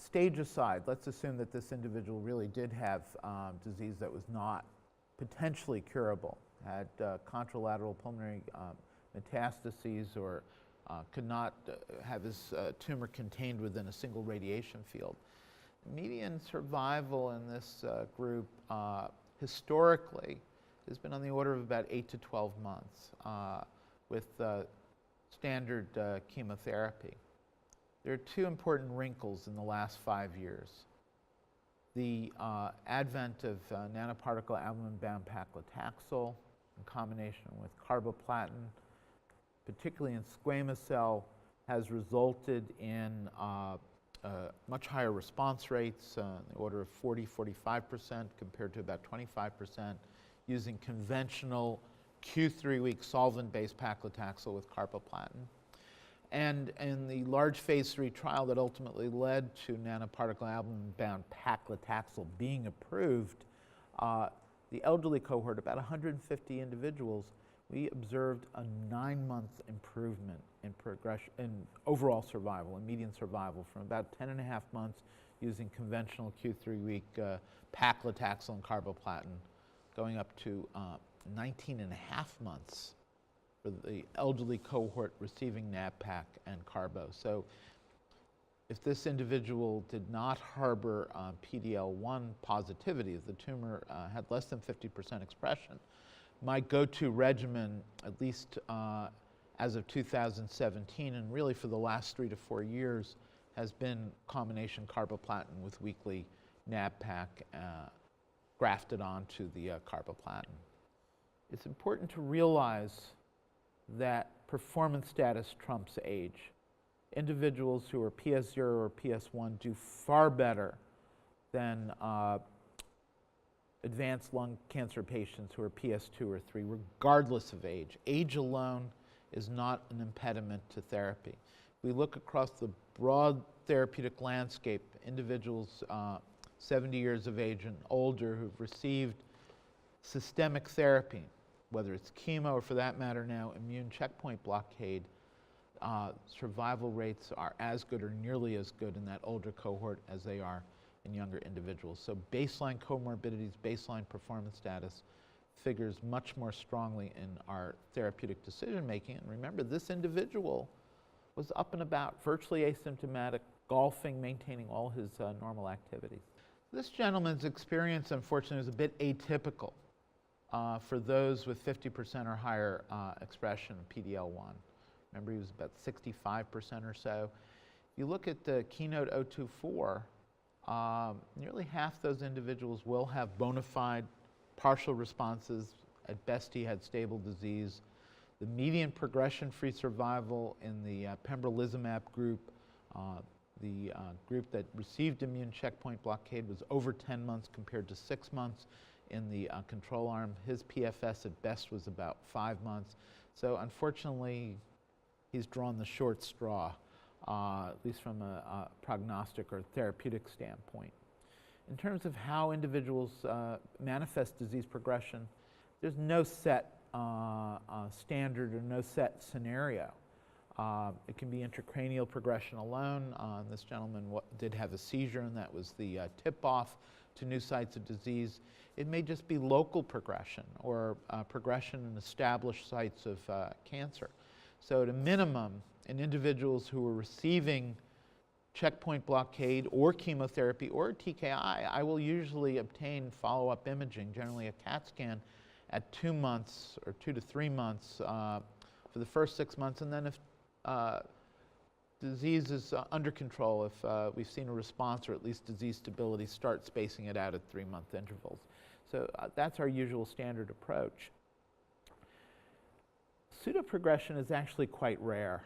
stage aside, let's assume that this individual really did have disease that was not potentially curable, had contralateral pulmonary metastases, or could not have his tumor contained within a single radiation field. Median survival in this group historically has been on the order of about 8 to 12 months with standard chemotherapy. There are two important wrinkles in the last 5 years. The advent of nanoparticle albumin-bound paclitaxel in combination with carboplatin, particularly in squamous cell, has resulted in much higher response rates, in the order of 40–45% compared to about 25% using conventional Q3-week solvent-based paclitaxel with carboplatin. And in the large phase 3 trial that ultimately led to nanoparticle albumin-bound paclitaxel being approved, the elderly cohort, about 150 individuals, we observed a 9-month improvement in progression, in overall survival, and median survival, from about 10.5 months using conventional Q3-week paclitaxel and carboplatin, going up to 19.5 months for the elderly cohort receiving NAB-PAC and carbo. So if this individual did not harbor PD-L1 positivity, if the tumor had less than 50% expression, my go-to regimen, at least as of 2017, and really for the last 3 to 4 years, has been combination carboplatin with weekly NAB-PAC grafted onto the carboplatin. It's important to realize that performance status trumps age. Individuals who are PS0 or PS1 do far better than advanced lung cancer patients who are PS2 or 3, regardless of age. Age alone is not an impediment to therapy. We look across the broad therapeutic landscape, individuals 70 years of age and older who've received systemic therapy, whether it's chemo or, for that matter now, immune checkpoint blockade, survival rates are as good or nearly as good in that older cohort as they are in younger individuals. So baseline comorbidities, baseline performance status figures much more strongly in our therapeutic decision making. And remember, this individual was up and about, virtually asymptomatic, golfing, maintaining all his normal activities. This gentleman's experience, unfortunately, was a bit atypical for those with 50% or higher expression of PD-L1. Remember, he was about 65% or so. If you look at the Keynote 024, nearly half those individuals will have bona fide partial responses. At best, he had stable disease. The median progression-free survival in the pembrolizumab group, the group that received immune checkpoint blockade, was over 10 months compared to 6 months in the control arm. His PFS at best was about 5 months. So unfortunately, he's drawn the short straw, at least from a prognostic or therapeutic standpoint. In terms of how individuals manifest disease progression, there's no set standard or no set scenario. It can be intracranial progression alone. This gentleman did have a seizure, and that was the tip-off to new sites of disease. It may just be local progression or progression in established sites of cancer. So at a minimum, in individuals who are receiving checkpoint blockade or chemotherapy or TKI, I will usually obtain follow-up imaging, generally a CAT scan, at 2 months or 2 to 3 months for the first 6 months. And then if disease is under control, if we've seen a response or at least disease stability, start spacing it out at 3-month intervals. So that's our usual standard approach. Pseudoprogression is actually quite rare.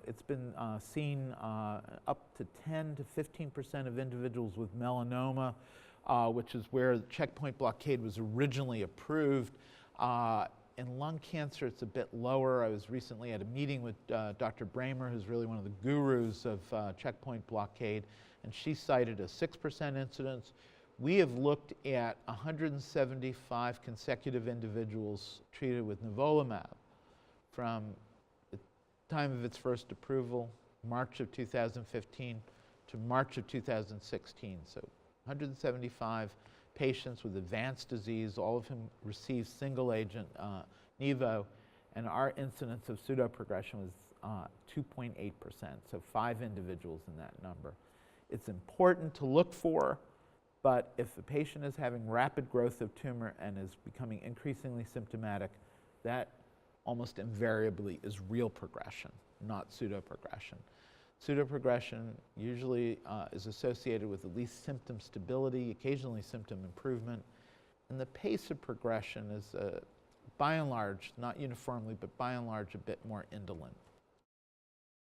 It's been seen up to 10 to 15% of individuals with melanoma, which is where the checkpoint blockade was originally approved. In lung cancer, it's a bit lower. I was recently at a meeting with Dr. Bramer, who's really one of the gurus of checkpoint blockade, and she cited a 6% incidence. We have looked at 175 consecutive individuals treated with nivolumab from the time of its first approval, March of 2015, to March of 2016. So 175 patients with advanced disease, all of whom received single agent Nivo, and our incidence of pseudoprogression was 2.8%, so 5 individuals in that number. It's important to look for, but if the patient is having rapid growth of tumor and is becoming increasingly symptomatic, that almost invariably is real progression, not pseudoprogression. Pseudoprogression usually is associated with at least symptom stability, occasionally symptom improvement, and the pace of progression is by and large, not uniformly, but by and large a bit more indolent.